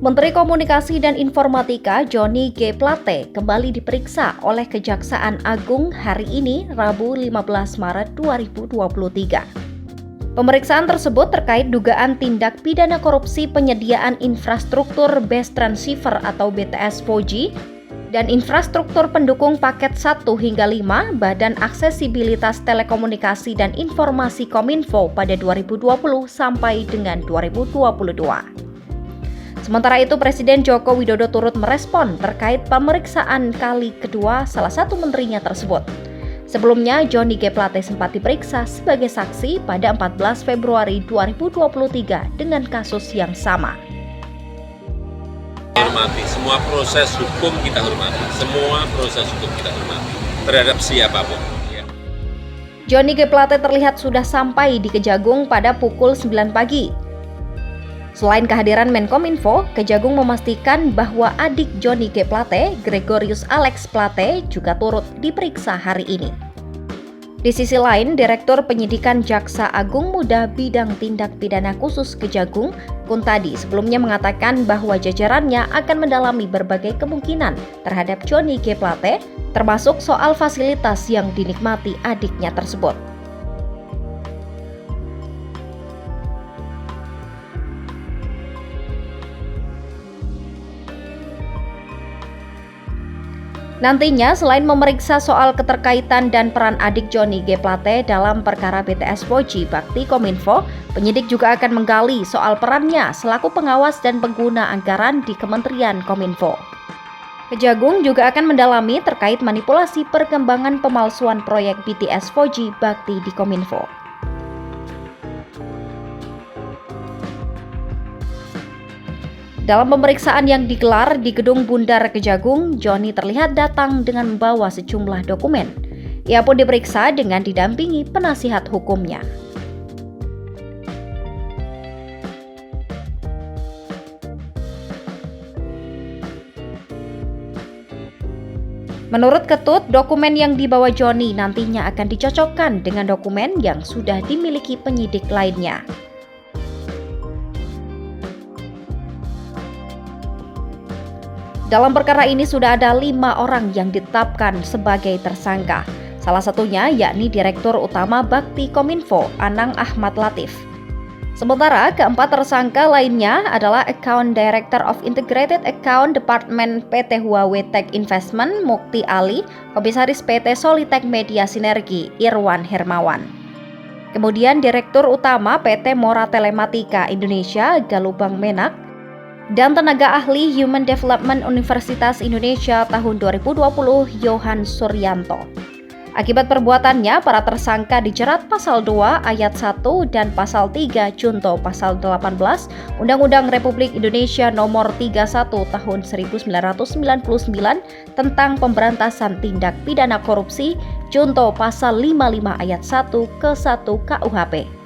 Menteri Komunikasi dan Informatika Johnny G. Plate kembali diperiksa oleh Kejaksaan Agung hari ini, Rabu 15 Maret 2023. Pemeriksaan tersebut terkait dugaan tindak pidana korupsi penyediaan infrastruktur Base Transceiver atau BTS 4G dan infrastruktur pendukung paket 1 hingga 5 Badan Aksesibilitas Telekomunikasi dan Informasi Kominfo pada 2020 sampai dengan 2022. Sementara itu, Presiden Joko Widodo turut merespon terkait pemeriksaan kali kedua salah satu menterinya tersebut. Sebelumnya, Johnny G. Plate sempat diperiksa sebagai saksi pada 14 Februari 2023 dengan kasus yang sama. Hormati, semua proses hukum kita hormati, terhadap siapapun. Johnny G. Plate terlihat sudah sampai di Kejagung pada pukul 9 pagi. Selain kehadiran Menkominfo, Kejagung memastikan bahwa adik Johnny G. Plate, Gregorius Alex Plate, juga turut diperiksa hari ini. Di sisi lain, Direktur Penyidikan Jaksa Agung Muda Bidang Tindak Pidana Khusus Kejagung, Kuntadi, sebelumnya mengatakan bahwa jajarannya akan mendalami berbagai kemungkinan terhadap Johnny G. Plate, termasuk soal fasilitas yang dinikmati adiknya tersebut. Nantinya, selain memeriksa soal keterkaitan dan peran adik Johnny G. Plate dalam perkara BTS 4G Bakti Kominfo, penyidik juga akan menggali soal perannya selaku pengawas dan pengguna anggaran di Kementerian Kominfo. Kejagung juga akan mendalami terkait manipulasi perkembangan pemalsuan proyek BTS 4G Bakti di Kominfo. Dalam pemeriksaan yang digelar di Gedung Bundar Kejagung, Johnny terlihat datang dengan membawa sejumlah dokumen. Ia pun diperiksa dengan didampingi penasihat hukumnya. Menurut Ketut, dokumen yang dibawa Johnny nantinya akan dicocokkan dengan dokumen yang sudah dimiliki penyidik lainnya. Dalam perkara ini sudah ada 5 orang yang ditetapkan sebagai tersangka. Salah satunya yakni Direktur Utama Bakti Kominfo, Anang Ahmad Latif. Sementara keempat tersangka lainnya adalah Account Director of Integrated Account Department PT Huawei Tech Investment, Mukti Ali, Komisaris PT Solitech Media Sinergi, Irwan Hermawan. Kemudian Direktur Utama PT Mora Telematika Indonesia, Galubang Menak, dan tenaga ahli Human Development Universitas Indonesia tahun 2020, Yohan Suryanto. Akibat perbuatannya, para tersangka dijerat pasal 2 ayat 1 dan pasal 3 junto pasal 18 Undang-Undang Republik Indonesia Nomor 31 tahun 1999 tentang pemberantasan tindak pidana korupsi junto pasal 55 ayat 1 ke 1 KUHP.